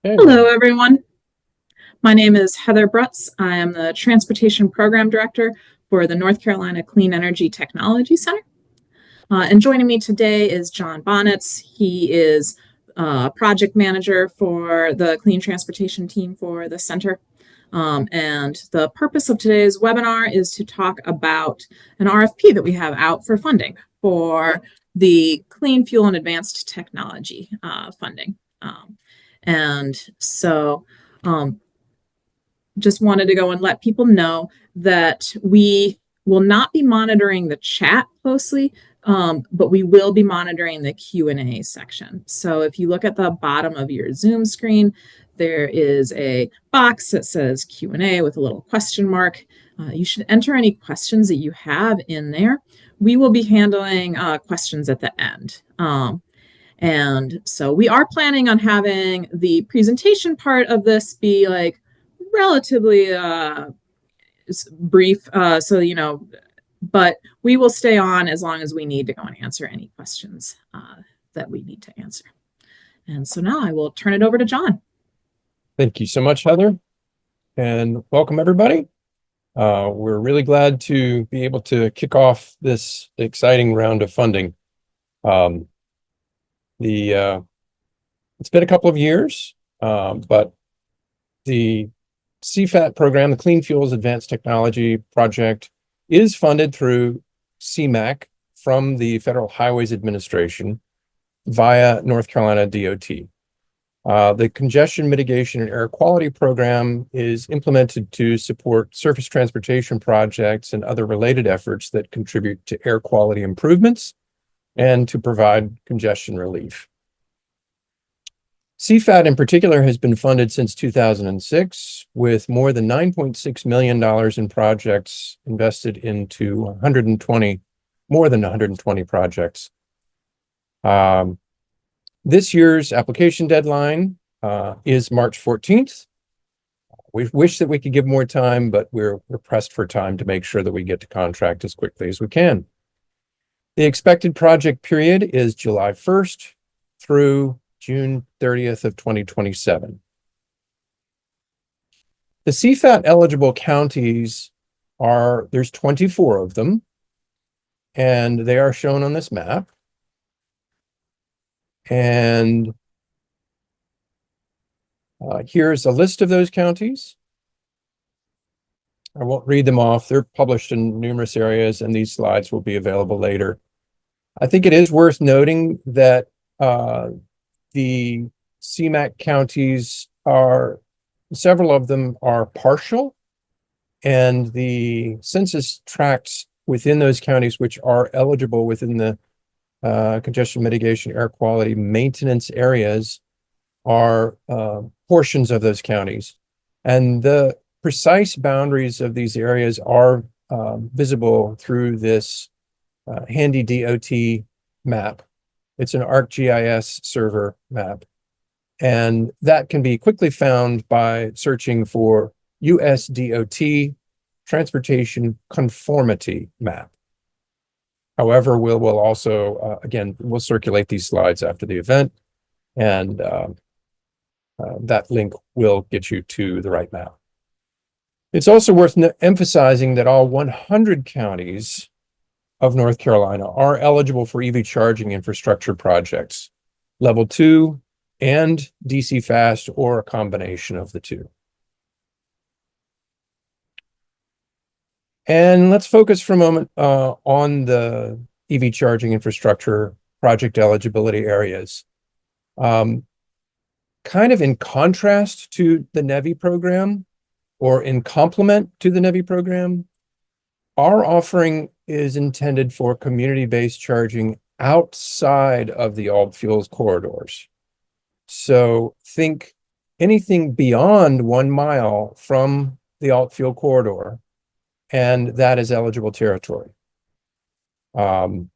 Okay. Hello, everyone. My name is Heather Brutz. I am the Transportation Program Director for the North Carolina Clean Energy Technology Center. And joining me today is John Bonnetts. He is Project Manager for the Clean Transportation team for the center. And the purpose of today's webinar is to talk about an RFP that we have out for funding for the Clean Fuel and Advanced Technology funding. And so just wanted to go and let people know that we will not be monitoring the chat closely, but we will be monitoring the Q&A section. So if you look at the bottom of your Zoom screen, there is a box that says Q&A with a little question mark. You should enter any questions that you have in there. We will be handling questions at the end. And so we are planning on having the presentation part of this be like relatively brief. But we will stay on as long as we need to go and answer any questions that we need to answer. And so now I will turn it over to John. Thank you so much, Heather, and welcome everybody. We're really glad to be able to kick off this exciting round of funding. It's been a couple of years, but the CFAT program, the Clean Fuels Advanced Technology Project, is funded through CMAQ from the Federal Highways Administration via North Carolina DOT. The Congestion Mitigation and Air Quality Program is implemented to support surface transportation projects and other related efforts that contribute to air quality improvements and to provide congestion relief. CFAT in particular has been funded since 2006 with more than $9.6 million in projects invested into more than 120 projects. This year's application deadline is March 14th. We wish that we could give more time, but we're pressed for time to make sure that we get to contract as quickly as we can. The expected project period is July 1st through June 30th of 2027. The CFAT eligible counties there's 24 of them, and they are shown on this map. And here's a list of those counties. I won't read them off. They're published in numerous areas, and these slides will be available later. I think it is worth noting that the CMAQ counties several of them are partial, and the census tracts within those counties which are eligible within the congestion mitigation air quality maintenance areas are portions of those counties. And the precise boundaries of these areas are visible through this handy DOT map. It's an ArcGIS server map. And that can be quickly found by searching for US DOT Transportation Conformity Map. However, we'll also, again, we'll circulate these slides after the event, and that link will get you to the right map. It's also worth emphasizing that all 100 counties of North Carolina are eligible for EV charging infrastructure projects, level 2 and DC fast, or a combination of the two. And let's focus for a moment on the EV charging infrastructure project eligibility areas. Kind of in contrast to the NEVI program, or in complement to the NEVI program, our offering is intended for community-based charging outside of the alt fuels corridors. So think anything beyond 1 mile from the alt fuel corridor, and that is eligible territory. It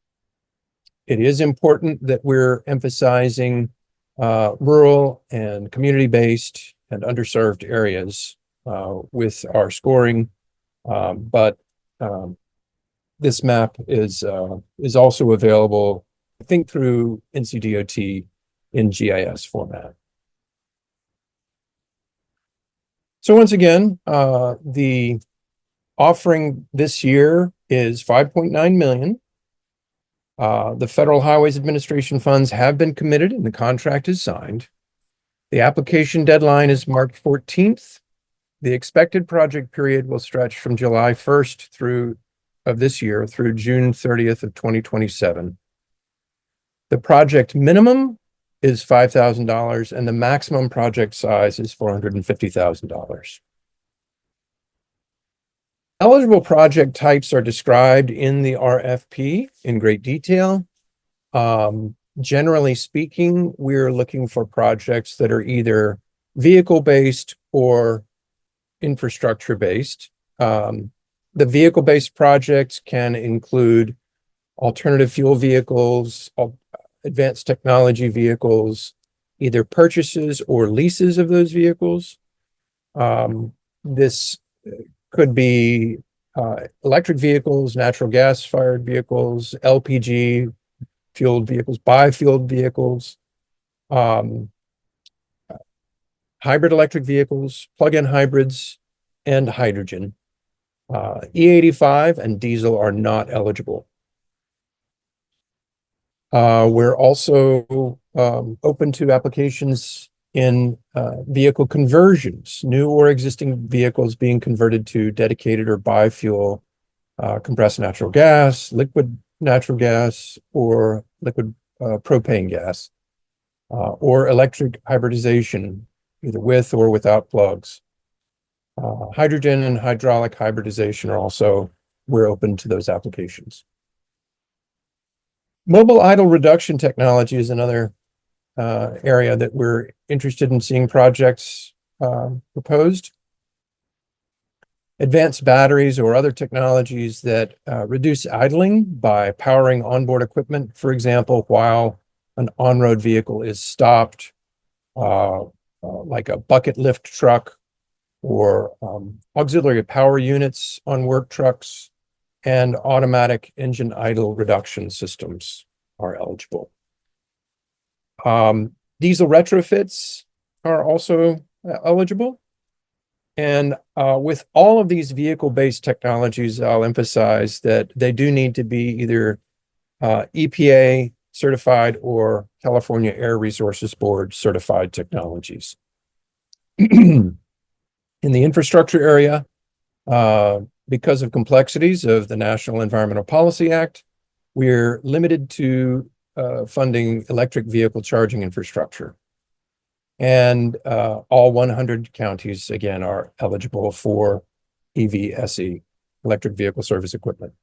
is important that we're emphasizing rural and community-based and underserved areas with our scoring, but this map is also available, I think, through NCDOT in GIS format. So once again, the offering this year is 5.9 million. The Federal Highways Administration funds have been committed and the contract is signed. The application deadline is March 14th. The expected project period will stretch from July 1st of this year through June 30th of 2027. The project minimum is $5,000 and the maximum project size is $450,000. Eligible project types are described in the RFP in great detail. Generally speaking, we're looking for projects that are either vehicle-based or infrastructure-based. The vehicle-based projects can include alternative fuel vehicles, advanced technology vehicles, either purchases or leases of those vehicles. This could be electric vehicles, natural gas-fired vehicles, LPG fueled vehicles, biofueled vehicles, hybrid electric vehicles, plug-in hybrids, and hydrogen. E85 and diesel are not eligible. We're also open to applications in vehicle conversions, new or existing vehicles being converted to dedicated or biofuel, compressed natural gas, liquid natural gas, or liquid propane gas, or electric hybridization, either with or without plugs. Hydrogen and hydraulic hybridization are also, we're open to those applications. Mobile idle reduction technology is another area that we're interested in seeing projects proposed. Advanced batteries or other technologies that reduce idling by powering onboard equipment, for example, while an on-road vehicle is stopped, like a bucket lift truck or auxiliary power units on work trucks, and automatic engine idle reduction systems are eligible. Diesel retrofits are also eligible. And with all of these vehicle-based technologies, I'll emphasize that they do need to be either EPA certified or California Air Resources Board certified technologies. In the infrastructure area, because of complexities of the National Environmental Policy Act, we're limited to funding electric vehicle charging infrastructure. And all 100 counties, again, are eligible for EVSE, electric vehicle service equipment.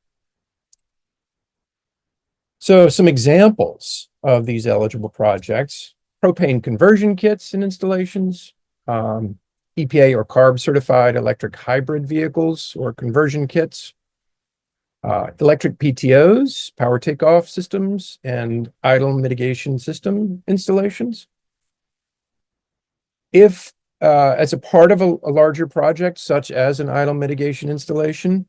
So some examples of these eligible projects: propane conversion kits and installations, EPA or CARB certified electric hybrid vehicles or conversion kits, electric PTOs, power takeoff systems, and idle mitigation system installations. If, as a part of a larger project, such as an idle mitigation installation,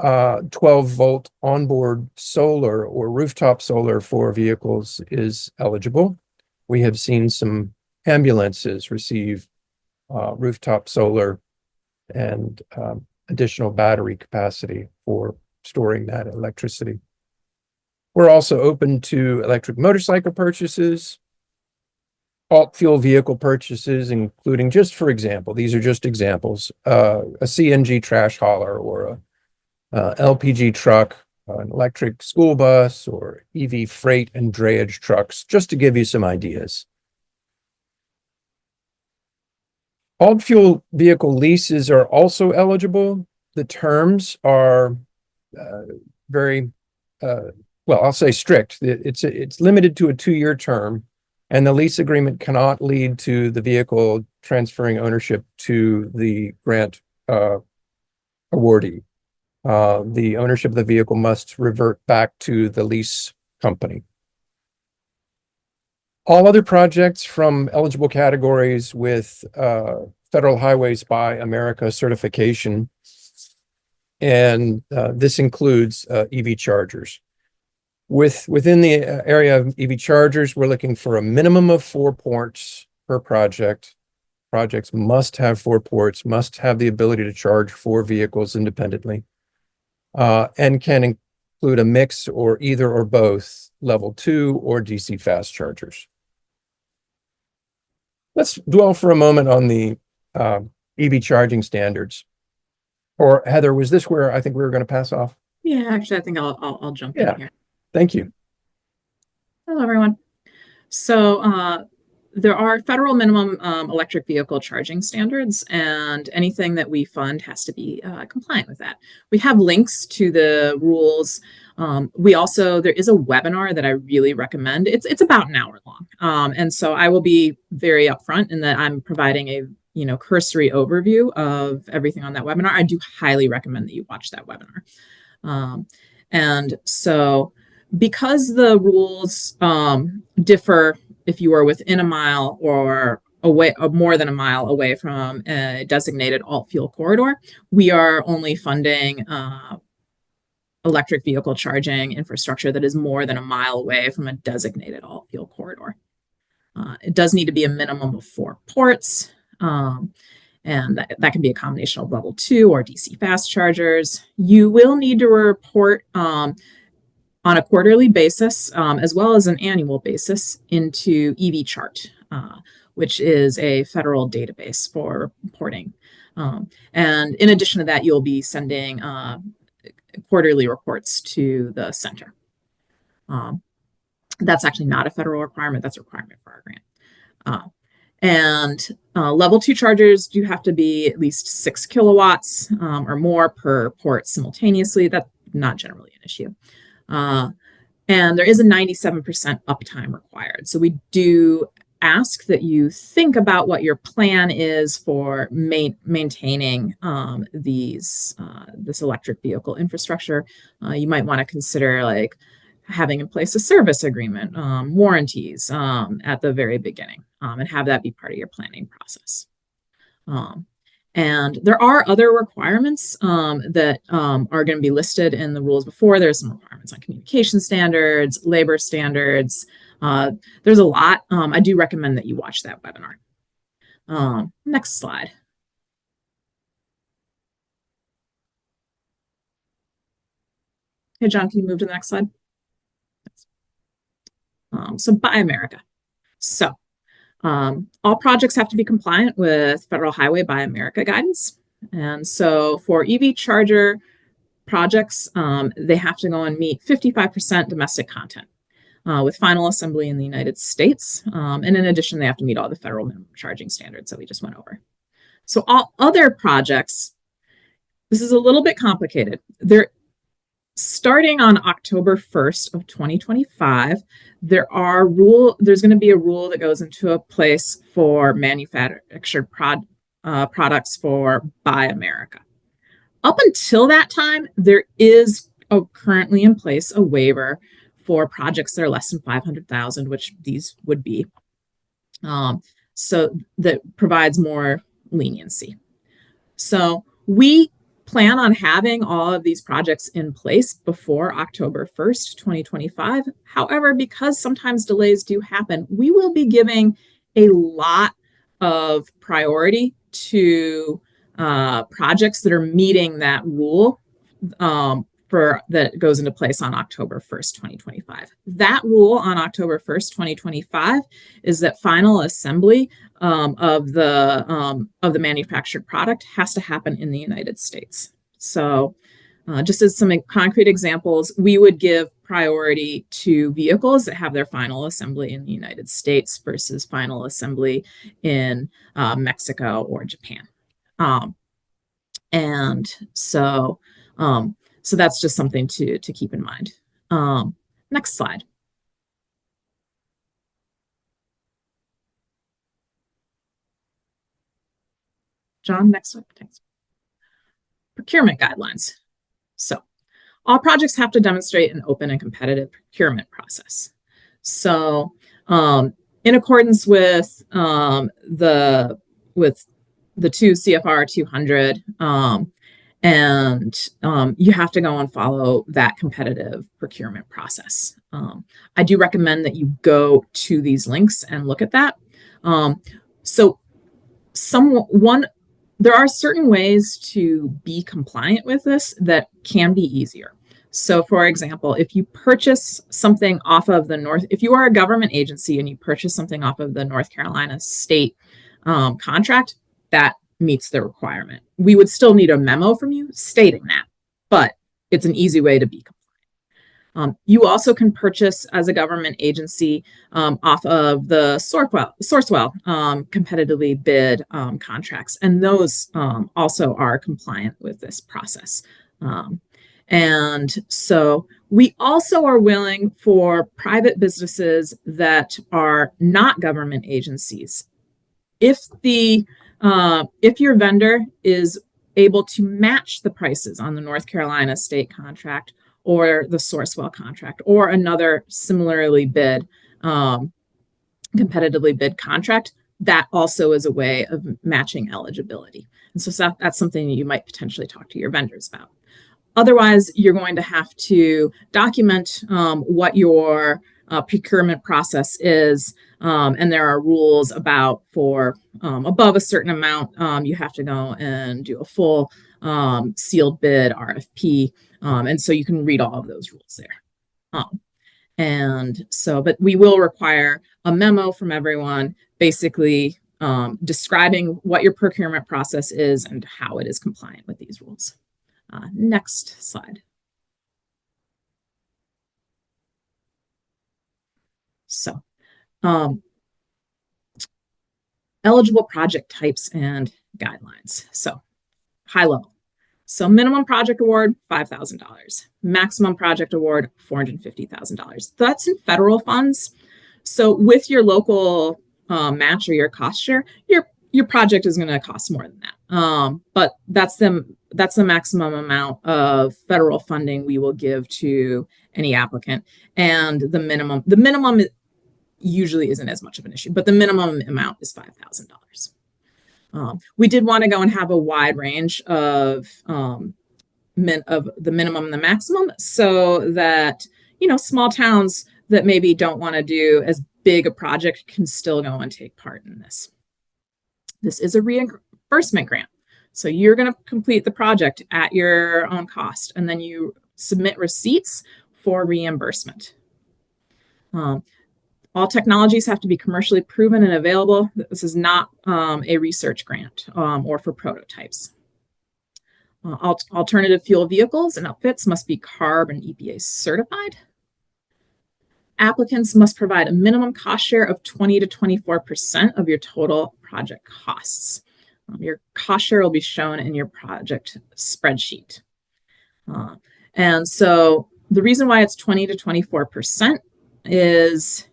12-volt onboard solar or rooftop solar for vehicles is eligible. We have seen some ambulances receive rooftop solar and additional battery capacity for storing that electricity. We're also open to electric motorcycle purchases, alt fuel vehicle purchases, including, just for example, these are just examples, a CNG trash hauler or a LPG truck, an electric school bus, or EV freight and drayage trucks, just to give you some ideas. Alt fuel vehicle leases are also eligible. The terms are very, well, I'll say strict. It's limited to a 2-year term, and the lease agreement cannot lead to the vehicle transferring ownership to the grant awardee. The ownership of the vehicle must revert back to the lease company. All other projects from eligible categories with Federal Highways by America certification, and this includes EV chargers. Within the area of EV chargers, we're looking for a minimum of 4 ports per project, projects must have 4 ports, must have the ability to charge 4 vehicles independently, and can include a mix or either or both level 2 or DC fast chargers. Let's dwell for a moment on the EV charging standards. Or Heather, was this where I think we were going to pass off? Yeah, actually, I think I'll jump in here. Thank you. Hello, everyone. So there are federal minimum electric vehicle charging standards, and anything that we fund has to be compliant with that. We have links to the rules. There is a webinar that I really recommend. It's about an hour long, and so I will be very upfront in that I'm providing a cursory overview of everything on that webinar. I do highly recommend that you watch that webinar. And so because the rules differ if you are within a mile or away, more than a mile away from a designated alt fuel corridor, we are only funding electric vehicle charging infrastructure that is more than a mile away from a designated alt fuel corridor. It does need to be a minimum of 4 ports. And that can be a combination of level 2 or DC fast chargers. You will need to report on a quarterly basis, as well as an annual basis, into EV Chart, which is a federal database for reporting. And in addition to that, you'll be sending quarterly reports to the center. That's actually not a federal requirement. That's a requirement for our grant. Level 2 chargers do have to be at least 6 kilowatts or more per port simultaneously. That's not generally an issue. And there is a 97% uptime required. So we do ask that you think about what your plan is for maintaining this electric vehicle infrastructure. You might want to consider having in place a service agreement, warranties at the very beginning, and have that be part of your planning process. And there are other requirements that are going to be listed in the rules before. There's some requirements on communication standards, labor standards. There's a lot. I do recommend that you watch that webinar. Next slide. Hey, John, can you move to the next slide? So Buy America. So all projects have to be compliant with Federal Highway Buy America guidance. And so for EV charger projects, they have to go and meet 55% domestic content with final assembly in the United States. And in addition, they have to meet all the federal minimum charging standards that we just went over. So all other projects, this is a little bit complicated. They're starting on October 1st of 2025, there's going to be a rule that goes into place for manufactured products for Buy America. Up until that time, there is currently in place a waiver for projects that are less than 500,000, which these would be. So that provides more leniency. So we plan on having all of these projects in place before October 1st, 2025. However, because sometimes delays do happen, we will be giving a lot of priority to projects that are meeting that rule that goes into place on October 1st, 2025. That rule on October 1st, 2025 is that final assembly of the manufactured product has to happen in the United States. So just as some concrete examples, we would give priority to vehicles that have their final assembly in the United States versus final assembly in Mexico or Japan. So that's just something to keep in mind. Next slide. John, next slide. Thanks. Procurement guidelines. So all projects have to demonstrate an open and competitive procurement process. So in accordance with the 2 CFR 200, you have to go and follow that competitive procurement process. I do recommend that you go to these links and look at that. So there are certain ways to be compliant with this that can be easier. So for example, if you purchase something off of if you are a government agency and you purchase something off of the North Carolina state contract, that meets the requirement. We would still need a memo from you stating that, but it's an easy way to be compliant. You also can purchase as a government agency off of the Sourcewell competitively bid contracts, and those also are compliant with this process. And so we also are willing for private businesses that are not government agencies. If your vendor is able to match the prices on the North Carolina state contract or the Sourcewell contract or another similarly bid, competitively bid contract, that also is a way of matching eligibility. And so that's something that you might potentially talk to your vendors about. Otherwise, you're going to have to document what your procurement process is, and there are rules about for above a certain amount, you have to go and do a full sealed bid RFP, and so you can read all of those rules there. But we will require a memo from everyone, basically describing what your procurement process is and how it is compliant with these rules. Next slide. So, eligible project types and guidelines. So, high level. So, minimum project award, $5,000. Maximum project award, $450,000. That's in federal funds. So, with your local match or your cost share, your project is going to cost more than that. But that's the maximum amount of federal funding we will give to any applicant. And the minimum usually isn't as much of an issue, but the minimum amount is $5,000. We did want to go and have a wide range of the minimum and the maximum, so that small towns that maybe don't want to do as big a project can still go and take part in this. This is a reimbursement grant. So you're going to complete the project at your own cost, and then you submit receipts for reimbursement. All technologies have to be commercially proven and available. This is not a research grant or for prototypes. Alternative fuel vehicles and outfits must be CARB and EPA certified. Applicants must provide a minimum cost share of 20 to 24% of your total project costs. Your cost share will be shown in your project spreadsheet. And so the reason why it's 20 to 24% is,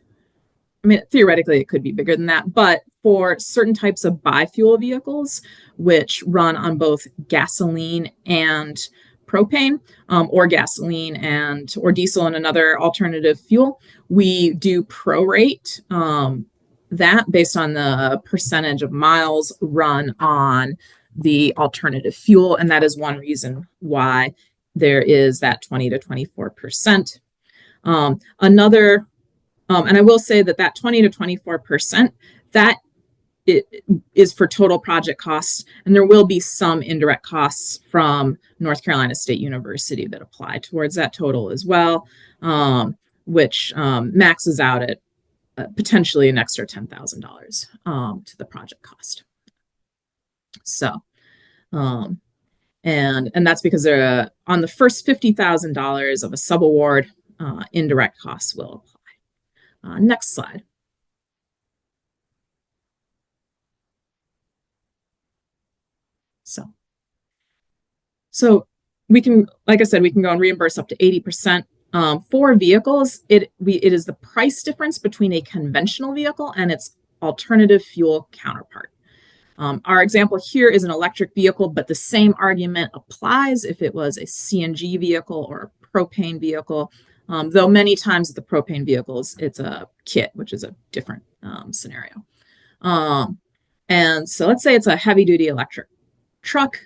theoretically it could be bigger than that, but for certain types of biofuel vehicles, which run on both gasoline and propane, or gasoline or diesel and another alternative fuel, we do prorate that based on the percentage of miles run on the alternative fuel. And that is one reason why there is that 20 to 24%. And I will say that 20 to 24%, that it is for total project costs, and there will be some indirect costs from North Carolina State University that apply towards that total as well, which maxes out at potentially an extra $10,000 to the project cost. So, and that's because they're on the first $50,000 of a subaward, indirect costs will apply. Next slide. So we can, like I said, we can go and reimburse up to 80%. For vehicles, it is the price difference between a conventional vehicle and its alternative fuel counterpart. Our example here is an electric vehicle, but the same argument applies if it was a CNG vehicle or a propane vehicle, though many times with the propane vehicles, it's a kit, which is a different scenario. And so let's say it's a heavy-duty electric truck.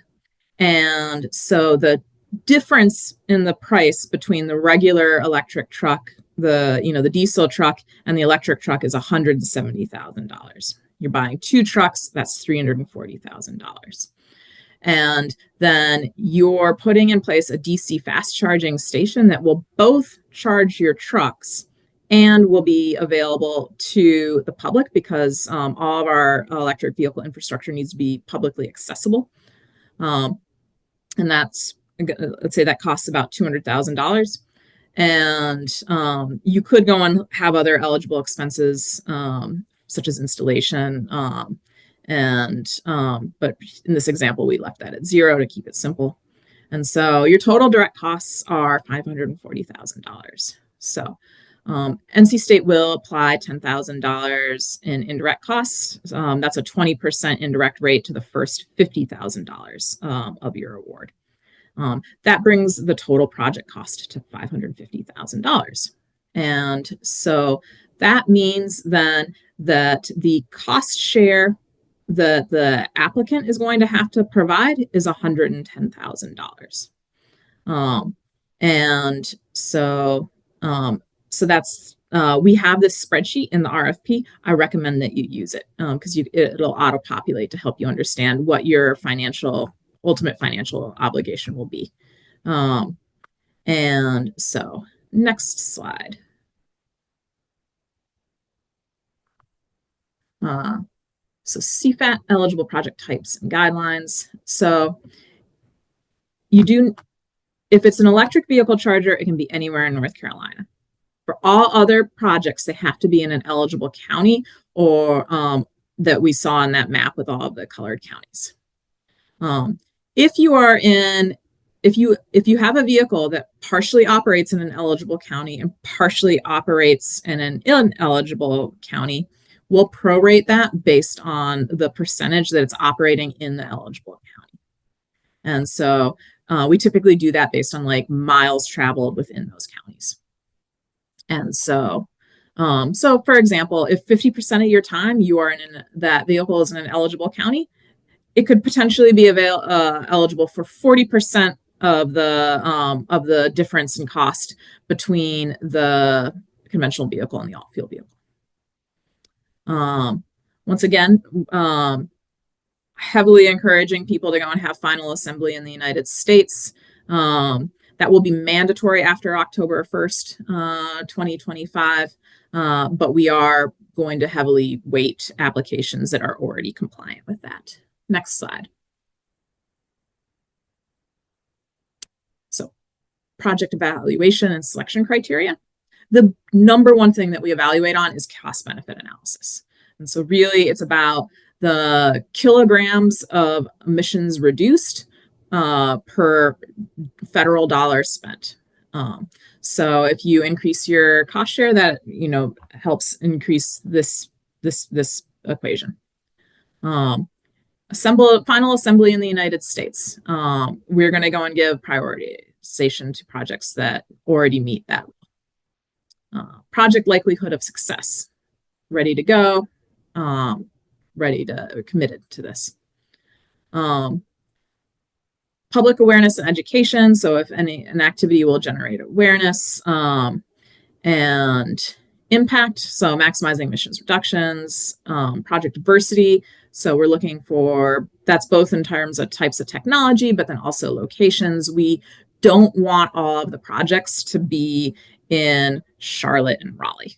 And so the difference in the price between the regular electric truck, the diesel truck, and the electric truck is $170,000. You're buying 2 trucks, that's $340,000. And then you're putting in place a DC fast charging station that will both charge your trucks and will be available to the public because all of our electric vehicle infrastructure needs to be publicly accessible. And that's, let's say that costs about $200,000. And you could go and have other eligible expenses, such as installation. But in this example, we left that at 0 to keep it simple. And so your total direct costs are $540,000. So NC State will apply $10,000 in indirect costs. That's a 20% indirect rate to the first $50,000 of your award. That brings the total project cost to $550,000. And so that means then that the cost share that the applicant is going to have to provide is $110,000. And so that's we have this spreadsheet in the RFP. I recommend that you use it because it'll auto-populate to help you understand what your ultimate financial obligation will be. And so next slide. So CFAT eligible project types and guidelines. So if it's an electric vehicle charger, it can be anywhere in North Carolina. For all other projects, they have to be in an eligible county or that we saw on that map with all of the colored counties. If you have a vehicle that partially operates in an eligible county and partially operates in an ineligible county, we'll prorate that based on the percentage that it's operating in the eligible county. And so we typically do that based on like miles traveled within those counties. And so for example, if 50% of your time you are that vehicle is in an eligible county, it could potentially be eligible for 40% of the difference in cost between the conventional vehicle and the all-fuel vehicle. Once again, heavily encouraging people to go and have final assembly in the United States. That will be mandatory after October 1st, 2025, but we are going to heavily weight applications that are already compliant with that. Next slide. So project evaluation and selection criteria. The number one thing that we evaluate on is cost benefit analysis. And so really it's about the kilograms of emissions reduced per federal dollar spent. So if you increase your cost share, that helps increase this equation. Final assembly in the United States. We're going to go and give prioritization to projects that already meet that. Project likelihood of success. Ready to go. Committed to this. Public awareness and education. So if an activity will generate awareness and impact. So maximizing emissions reductions, project diversity. So we're looking for, that's both in terms of types of technology, but then also locations. We don't want all of the projects to be in Charlotte and Raleigh.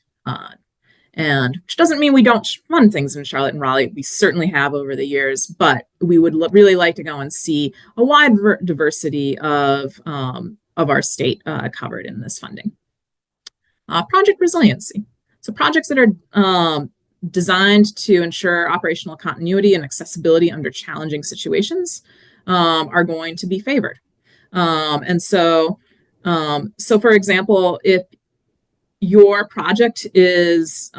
And which doesn't mean we don't fund things in Charlotte and Raleigh. We certainly have over the years, but we would really like to go and see a wide diversity of our state covered in this funding. Project resiliency. So projects that are designed to ensure operational continuity and accessibility under challenging situations are going to be favored. So for example, if your project has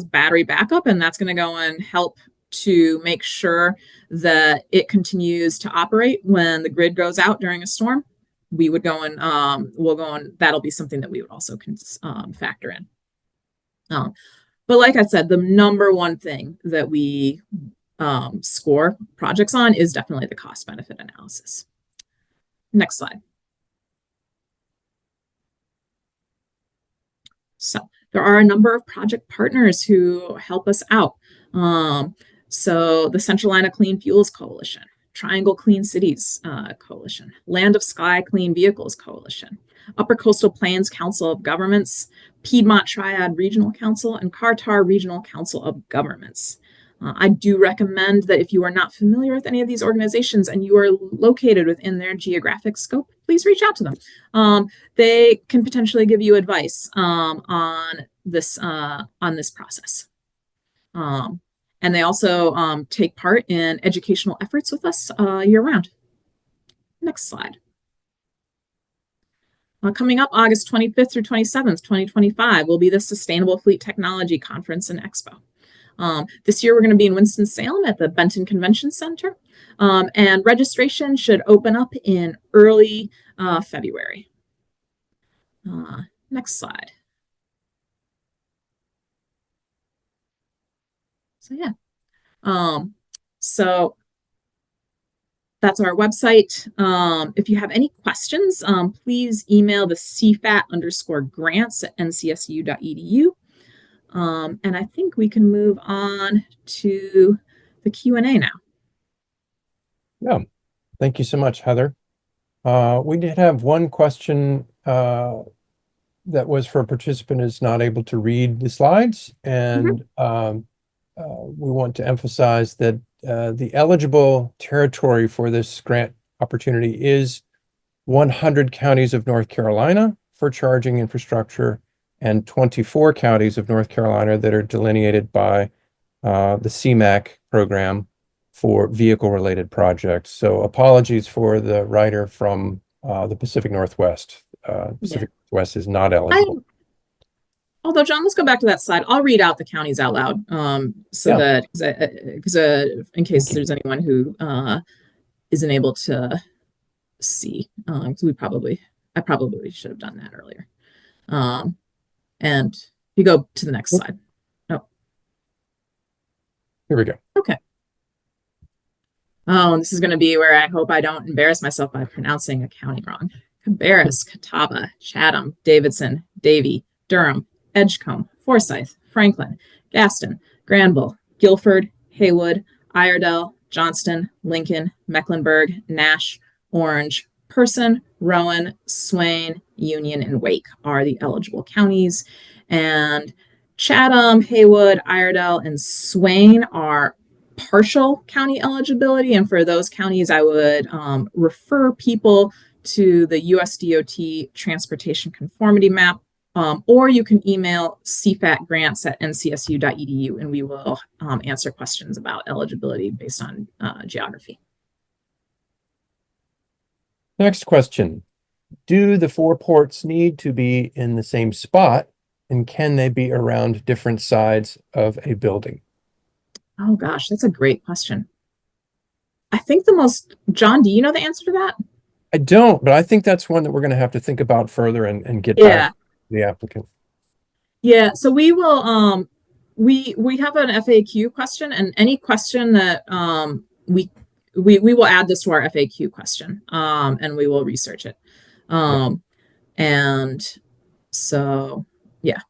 battery backup, and that's going to go and help to make sure that it continues to operate when the grid goes out during a storm, we would go and that'll be something that we would also factor in. But like I said, the number one thing that we score projects on is definitely the cost benefit analysis. Next slide. So there are a number of project partners who help us out. So the Central Line of Clean Fuels Coalition, Triangle Clean Cities Coalition, Land of Sky Clean Vehicles Coalition, Upper Coastal Plains Council of Governments, Piedmont Triad Regional Council, and Cartar Regional Council of Governments. I do recommend that if you are not familiar with any of these organizations and you are located within their geographic scope, please reach out to them. They can potentially give you advice on this process. And they also take part in educational efforts with us year round. Next slide. Coming up August 25th through 27th, 2025 will be the Sustainable Fleet Technology Conference and Expo. This year we're going to be in Winston-Salem at the Benton Convention Center, and registration should open up in early February. Next slide. So yeah, so that's our website. If you have any questions, please email the CFAT_grants at ncsu.edu. And I think we can move on to the Q&A now. Yeah, thank you so much, Heather. We did have one question that was for a participant who's not able to read the slides, and we want to emphasize that the eligible territory for this grant opportunity is 100 counties of North Carolina for charging infrastructure and 24 counties of North Carolina that are delineated by the CMAQ program for vehicle-related projects. So apologies for the writer from the Pacific Northwest. Pacific Northwest is not eligible. Although, John, let's go back to that slide. I'll read out the counties out loud that because in case there's anyone who isn't able to see, because I probably should have done that earlier. And you go to the next slide. Oh, here we go. Okay. Oh, and this is going to be where I hope I don't embarrass myself by pronouncing a county wrong. Cabarrus, Catawba, Chatham, Davidson, Davie, Durham, Edgecombe, Forsyth, Franklin, Gaston, Granville, Guilford, Haywood, Iredell, Johnston, Lincoln, Mecklenburg, Nash, Orange, Person, Rowan, Swain, Union, and Wake are the eligible counties. And Chatham, Haywood, Iredell, and Swain are partial county eligibility. And for those counties, I would refer people to the USDOT Transportation Conformity Map, or you can email CFAT Grants at ncsu.edu, and we will answer questions about eligibility based on geography. Next question. Do the 4 ports need to be in the same spot, and can they be around different sides of a building? Oh gosh, that's a great question. I think John, do you know the answer to that? I don't, but I think that's one that we're going to have to think about further and get back to the applicant. Yeah, so we will we have an FAQ question, and any question that we will add this to our FAQ question, and we will research it. And so yeah.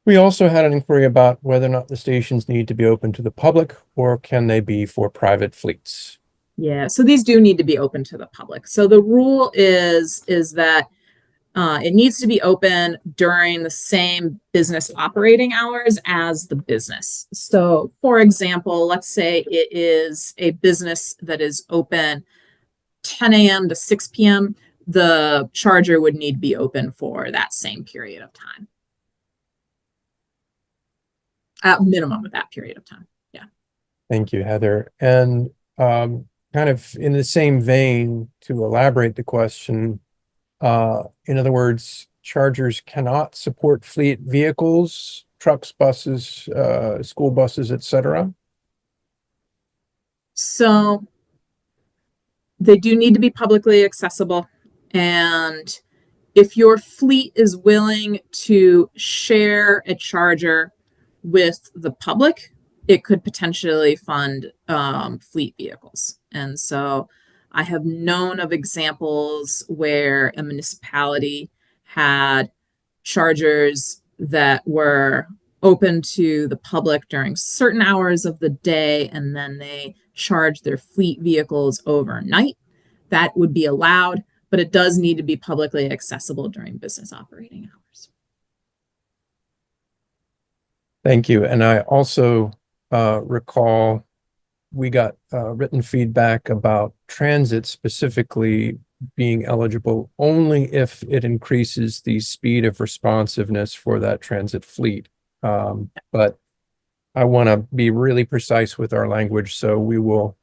We also had an inquiry about whether or not the stations need to be open to the public, or can they be for private fleets? Yeah, so these do need to be open to the public. So the rule is that it needs to be open during the same business operating hours as the business. So for example, let's say it is a business that is open 10 a.m. to 6 p.m. The charger would need to be open for that same period of time. At minimum of that period of time. Yeah. Thank you, Heather. And kind of in the same vein, to elaborate the question, in other words, chargers cannot support fleet vehicles, trucks, buses, school buses, etc. So they do need to be publicly accessible. And if your fleet is willing to share a charger with the public, it could potentially fund fleet vehicles. And so I have known of examples where a municipality had chargers that were open to the public during certain hours of the day, and then they charge their fleet vehicles overnight, that would be allowed, but it does need to be publicly accessible during business operating hours. Thank you. And I also recall we got written feedback about transit specifically being eligible only if it increases the speed of responsiveness for that transit fleet. But I want to be really precise with our language, so we will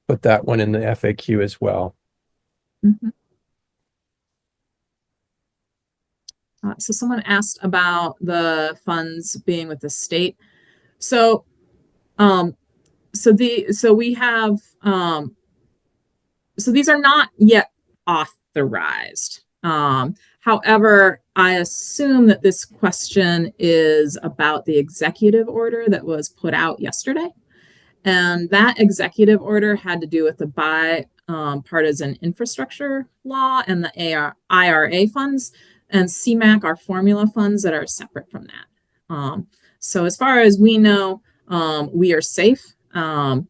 put that one in the FAQ as well. Mm-hmm. So someone asked about the funds being with the state. So we have so these are not yet authorized. However, I assume that this question is about the executive order that was put out yesterday. And that executive order had to do with the bipartisan infrastructure law and the IRA funds, and CMAQ are formula funds that are separate from that. So as far as we know, we are safe. But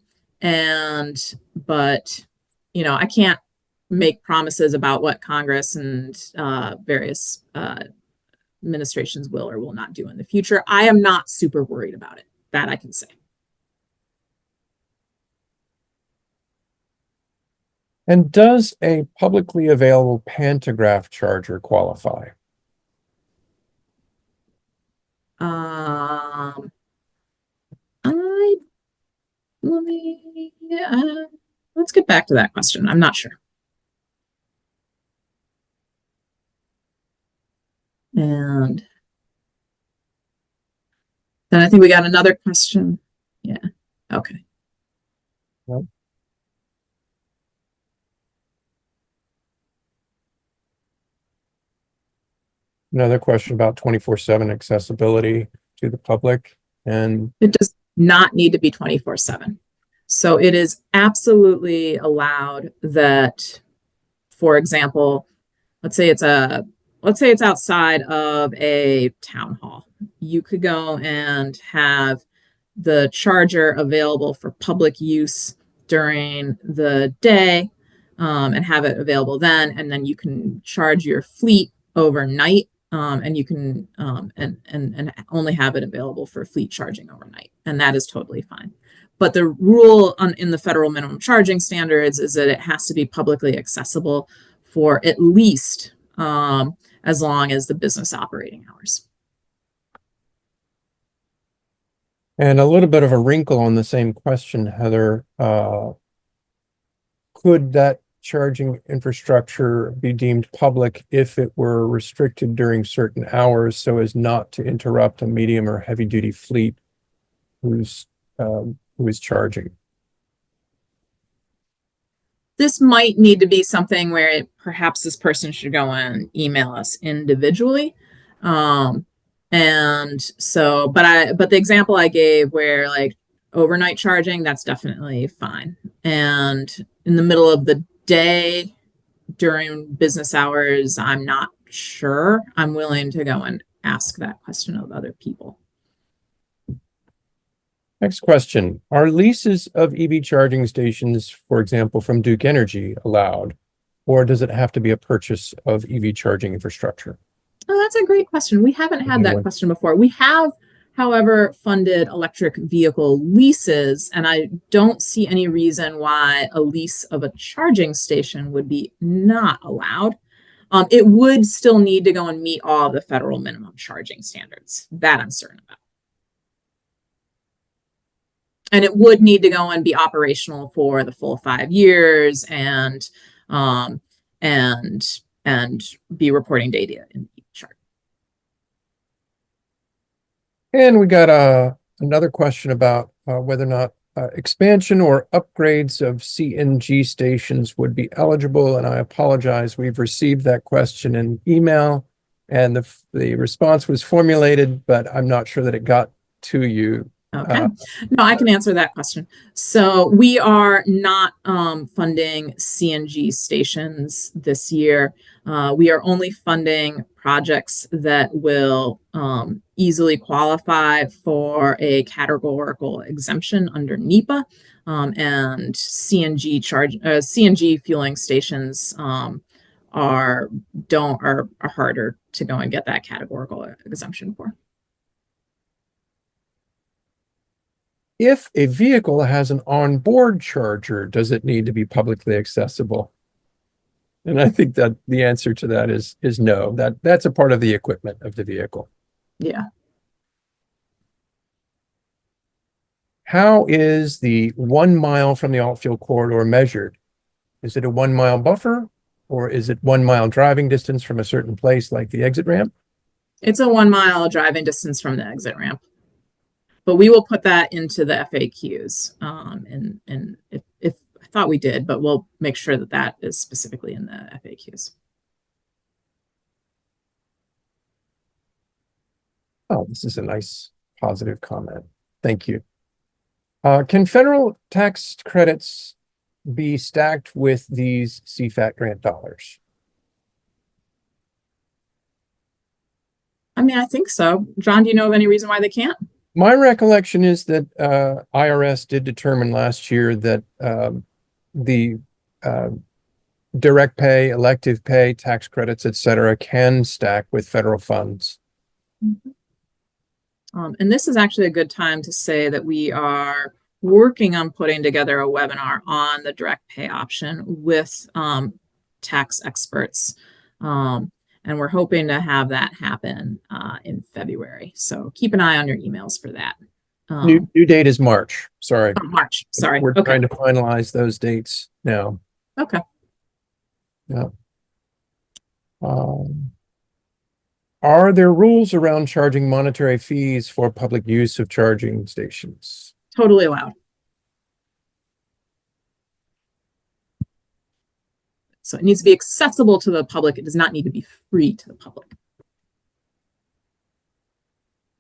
I can't make promises about what Congress and various administrations will or will not do in the future. I am not super worried about it. That I can say. And does a publicly available pantograph charger qualify? Let's get back to that question. I'm not sure. And then I think we got another question. Yeah. Okay. Yep. Another question about 24/7 accessibility to the public, and it does not need to be 24/7. So it is absolutely allowed that, for example, let's say it's outside of a town hall. You could go and have the charger available for public use during the day, and have it available then, and then you can charge your fleet overnight, and you can and only have it available for fleet charging overnight, and that is totally fine. But the rule in the federal minimum charging standards is that it has to be publicly accessible for at least as long as the business operating hours. And a little bit of a wrinkle on the same question, Heather. Could that charging infrastructure be deemed public if it were restricted during certain hours so as not to interrupt a medium or heavy duty fleet who is charging? This might need to be something where perhaps this person should go and email us individually. And so, but the example I gave where like overnight charging, that's definitely fine. And in the middle of the day during business hours, I'm not sure. I'm willing to go and ask that question of other people. Next question. Are leases of EV charging stations, for example, from Duke Energy allowed, or does it have to be a purchase of EV charging infrastructure? Oh, that's a great question. We haven't had that question before. We have, however, funded electric vehicle leases, and I don't see any reason why a lease of a charging station would be not allowed. It would still need to go and meet all the federal minimum charging standards. That I'm certain about. And it would need to go and be operational for the full 5 years and be reporting data in each chart. And we got another question about whether or not expansion or upgrades of CNG stations would be eligible. And I apologize, we've received that question in email and the response was formulated, but I'm not sure that it got to you. Okay. No, I can answer that question. So we are not funding CNG stations this year. We are only funding projects that will easily qualify for a categorical exemption under NEPA, and CNG fueling stations are harder to go and get that categorical exemption for. If a vehicle has an onboard charger, does it need to be publicly accessible? And I think that the answer to that is no. That's a part of the equipment of the vehicle. Yeah. How is the 1 mile from the alt-fuel corridor measured? Is it a 1 mile buffer, or is it 1 mile driving distance from a certain place like the exit ramp? It's a 1 mile driving distance from the exit ramp. But we will put that into the FAQs. And if I thought we did, but we'll make sure that that is specifically in the FAQs. Oh, this is a nice positive comment. Thank you. Can federal tax credits be stacked with these CFAT grant dollars? I mean, I think so. John, do you know of any reason why they can't? My recollection is that IRS did determine last year that the direct pay, elective pay, tax credits, et cetera, can stack with federal funds. Mm-hmm. And this is actually a good time to say that we are working on putting together a webinar on the direct pay option with tax experts. And we're hoping to have that happen in February. So keep an eye on your emails for that. New date is March. Sorry. Oh, March. Sorry. We're trying to finalize those dates now. Okay. Yeah. Are there rules around charging monetary fees for public use of charging stations? Totally allowed. So it needs to be accessible to the public. It does not need to be free to the public.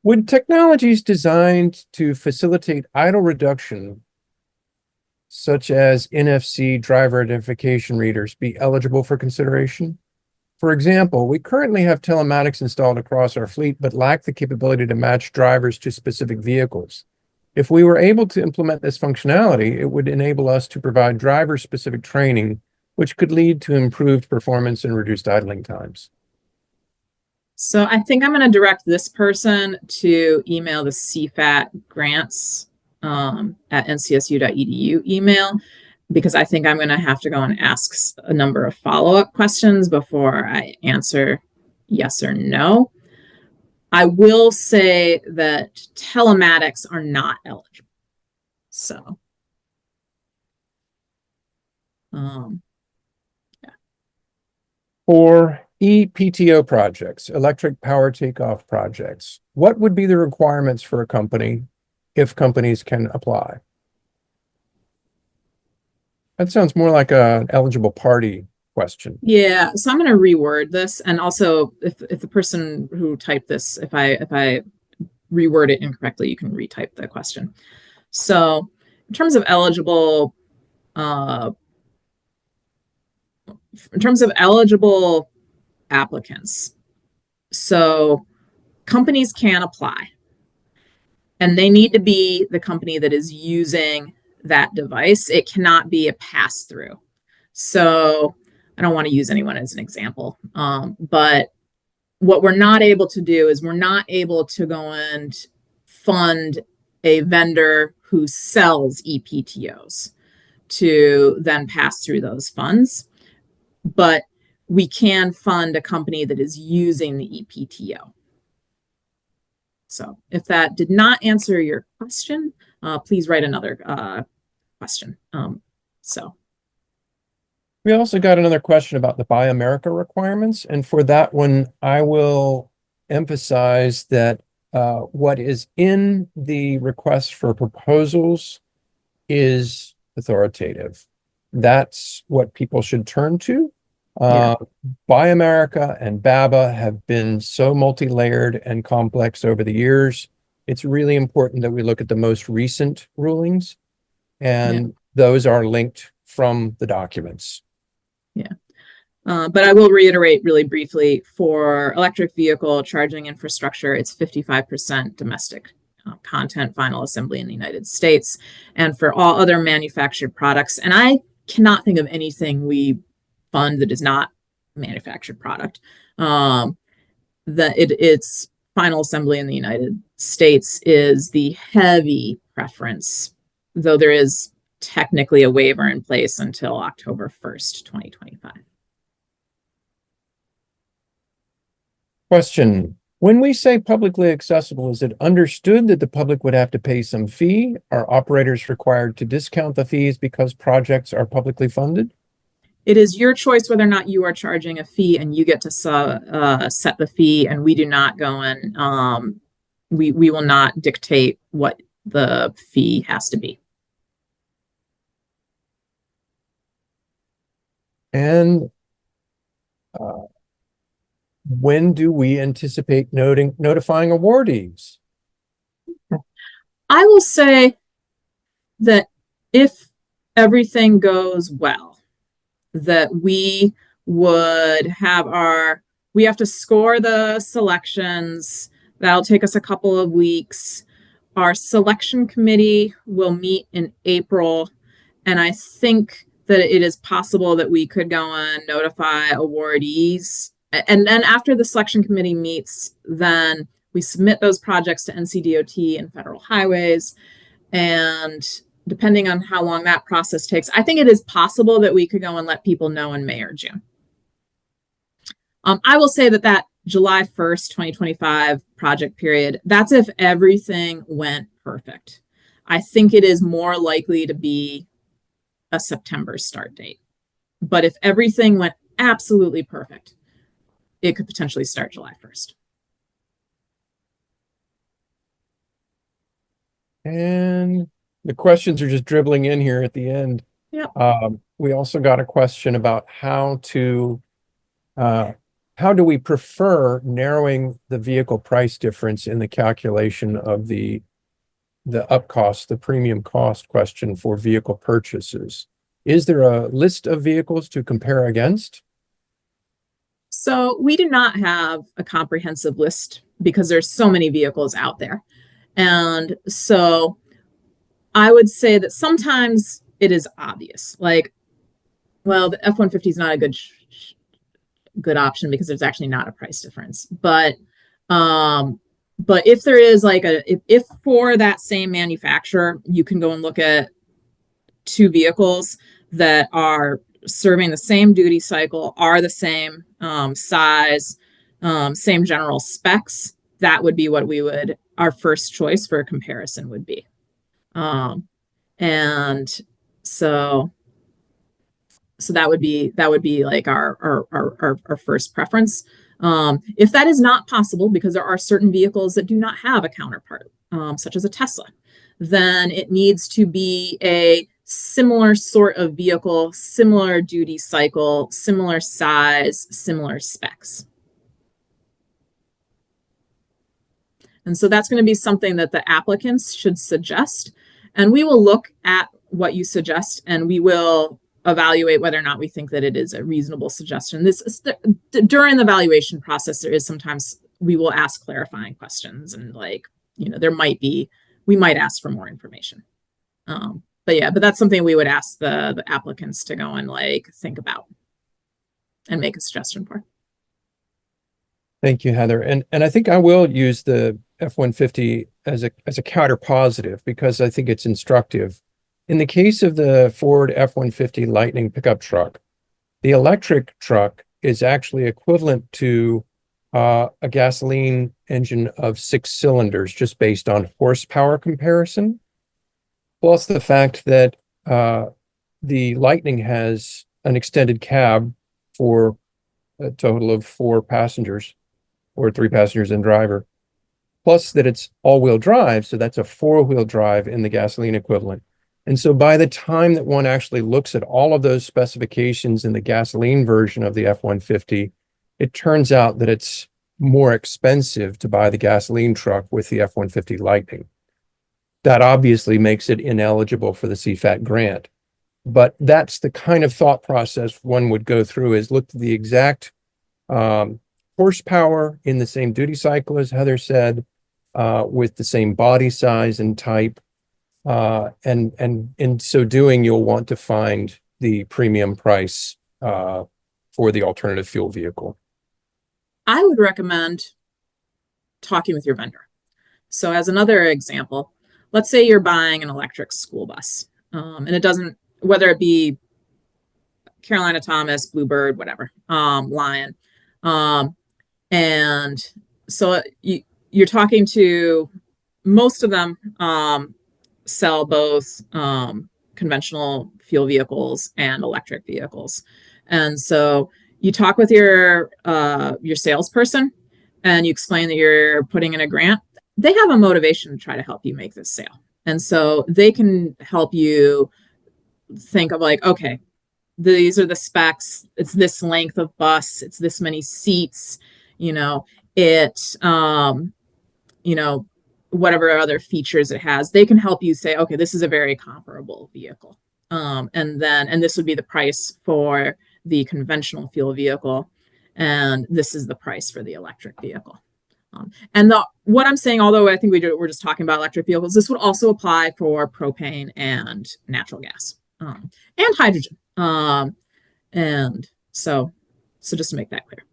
Would technologies designed to facilitate idle reduction, such as NFC driver identification readers, be eligible for consideration? For example, we currently have telematics installed across our fleet, but lack the capability to match drivers to specific vehicles. If we were able to implement this functionality, it would enable us to provide driver-specific training, which could lead to improved performance and reduced idling times. So I think I'm going to direct this person to email the CFAT grants at ncsu.edu email, because I think I'm going to have to go and ask a number of follow-up questions before I answer yes or no. I will say that telematics are not eligible. So, yeah. For EPTO projects, electric power takeoff projects, what would be the requirements for a company if companies can apply? That sounds more like an eligible party question. Yeah, so I'm going to reword this, and also if the person who typed this, if I reword it incorrectly, you can retype the question. So in terms of eligible applicants, so companies can apply, and they need to be the company that is using that device. It cannot be a pass-through. So I don't want to use anyone as an example, but what we're not able to do is we're not able to go and fund a vendor who sells EPTOs to then pass through those funds, but we can fund a company that is using the EPTO. So if that did not answer your question, please write another question. We also got another question about the Buy America requirements. And for that one, I will emphasize that what is in the request for proposals is authoritative. That's what people should turn to. Buy America and BABA have been so multi-layered and complex over the years. It's really important that we look at the most recent rulings, and those are linked from the documents. Yeah. But I will reiterate really briefly, for electric vehicle charging infrastructure, it's 55% domestic content final assembly in the United States. And for all other manufactured products, and I cannot think of anything we fund that is not manufactured product, that it's final assembly in the United States is the heavy preference, though there is technically a waiver in place until October 1st, 2025. Question. When we say publicly accessible, is it understood that the public would have to pay some fee? Are operators required to discount the fees because projects are publicly funded? It is your choice whether or not you are charging a fee, and you get to set the fee, and we do not go in. We will not dictate what the fee has to be. And when do we anticipate notifying awardees? I will say that if everything goes well, that we would have we have to score the selections. That'll take us a couple of weeks. Our selection committee will meet in April, and I think that it is possible that we could go and notify awardees. And then after the selection committee meets, then we submit those projects to NCDOT and Federal Highways. And depending on how long that process takes, I think it is possible that we could go and let people know in May or June. I will say that July 1st, 2025 project period, that's if everything went perfect. I think it is more likely to be a September start date. But if everything went absolutely perfect, it could potentially start July 1st. And the questions are just dribbling in here at the end. Yep. We also got a question about how do we prefer narrowing the vehicle price difference in the calculation of the up cost, the premium cost question for vehicle purchases? Is there a list of vehicles to compare against? So we do not have a comprehensive list because there's so many vehicles out there. And so I would say that sometimes it is obvious, like, well, the F-150 is not a good option because there's actually not a price difference. But if there is if for that same manufacturer, you can go and look at two vehicles that are serving the same duty cycle, are the same size, same general specs, that would be what our first choice for a comparison would be. And so that would be like our first preference. If that is not possible, because there are certain vehicles that do not have a counterpart, such as a Tesla, then it needs to be a similar sort of vehicle, similar duty cycle, similar size, similar specs. And so that's going to be something that the applicants should suggest. And we will look at what you suggest, and we will evaluate whether or not we think that it is a reasonable suggestion. During the evaluation process, there is sometimes we will ask clarifying questions, and we might ask for more information. But that's something we would ask the applicants to go and think about and make a suggestion for. Thank you, Heather. And I think I will use the F-150 as a counter positive because I think it's instructive. In the case of the Ford F-150 Lightning pickup truck, the electric truck is actually equivalent to a gasoline engine of 6 cylinders, just based on horsepower comparison. Plus the fact that the Lightning has an extended cab for a total of 4 passengers, or 3 passengers and driver. Plus that it's all-wheel drive, so that's a 4-wheel drive in the gasoline equivalent. And so by the time that one actually looks at all of those specifications in the gasoline version of the F-150, it turns out that it's more expensive to buy the gasoline truck with the F-150 Lightning. That obviously makes it ineligible for the CFAT grant. But that's the kind of thought process one would go through, is look at the exact horsepower in the same duty cycle, as Heather said, with the same body size and type. And in so doing, you'll want to find the premium price for the alternative fuel vehicle. I would recommend talking with your vendor. So as another example, let's say you're buying an electric school bus, and it doesn't, whether it be Carolina Thomas, Bluebird, whatever, Lion. And so you're talking to, most of them sell both conventional fuel vehicles and electric vehicles. And so you talk with your salesperson and you explain that you're putting in a grant. They have a motivation to try to help you make this sale. And so they can help you think of like, okay, these are the specs. It's this length of bus. It's this many seats, whatever other features it has. They can help you say, okay, this is a very comparable vehicle. And this would be the price for the conventional fuel vehicle. And this is the price for the electric vehicle. What I'm saying, although I think we're just talking about electric vehicles, this would also apply for propane and natural gas, and hydrogen. And so just to make that clear.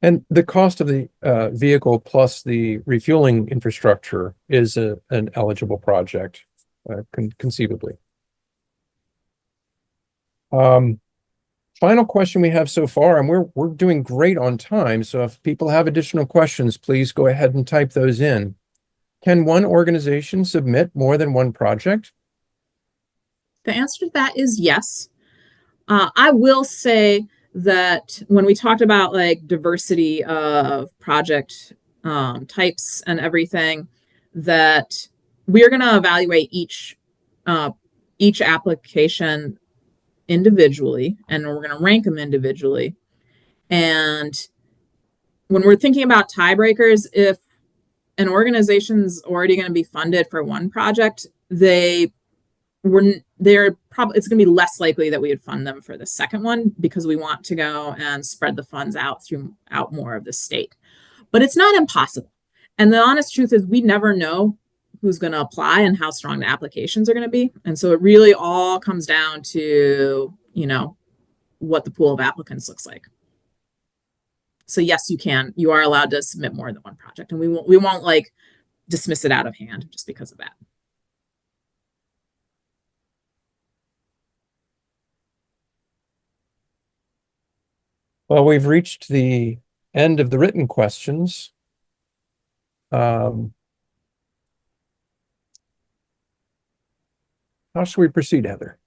And the cost of the vehicle plus the refueling infrastructure is an eligible project, conceivably. Final question we have so far, and we're doing great on time. So if people have additional questions, please go ahead and type those in. Can one organization submit more than one project? The answer to that is yes. I will say that when we talked about like diversity of project types and everything, that we're going to evaluate each application individually, and we're going to rank them individually. And when we're thinking about tiebreakers, if an organization's already going to be funded for one project, it's going to be less likely that we would fund them for the second one, because we want to go and spread the funds out throughout more of the state. But it's not impossible. And the honest truth is we never know who's going to apply and how strong the applications are going to be. And so it really all comes down to, what the pool of applicants looks like. So yes, you are allowed to submit more than one project, and we won't like dismiss it out of hand just because of that. Well, we've reached the end of the written questions. How should we proceed, Heather?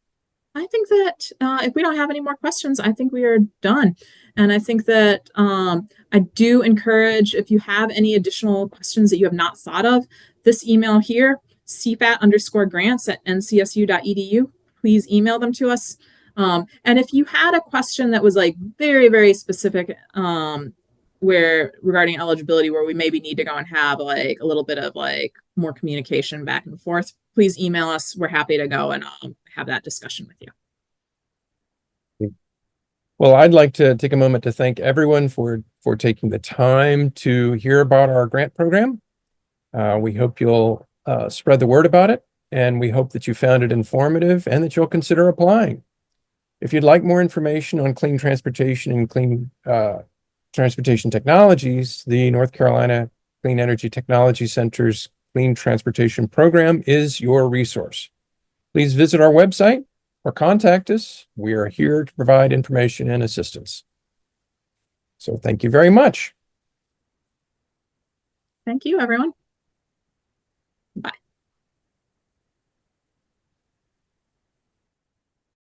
I think that if we don't have any more questions, I think we are done. And I think that I do encourage, if you have any additional questions that you have not thought of, this email here, cfat_grants@ncsu.edu, please email them to us. And if you had a question that was like very, very specific, regarding eligibility, where we maybe need to go and have like a little bit of like more communication back and forth, please email us. We're happy to go and have that discussion with you. Well, I'd like to take a moment to thank everyone for taking the time to hear about our grant program. We hope you'll spread the word about it, and we hope that you found it informative and that you'll consider applying. If you'd like more information on clean transportation and clean transportation technologies, the North Carolina Clean Energy Technology Center's Clean Transportation Program is your resource. Please visit our website or contact us. We are here to provide information and assistance. So thank you very much. Thank you, everyone.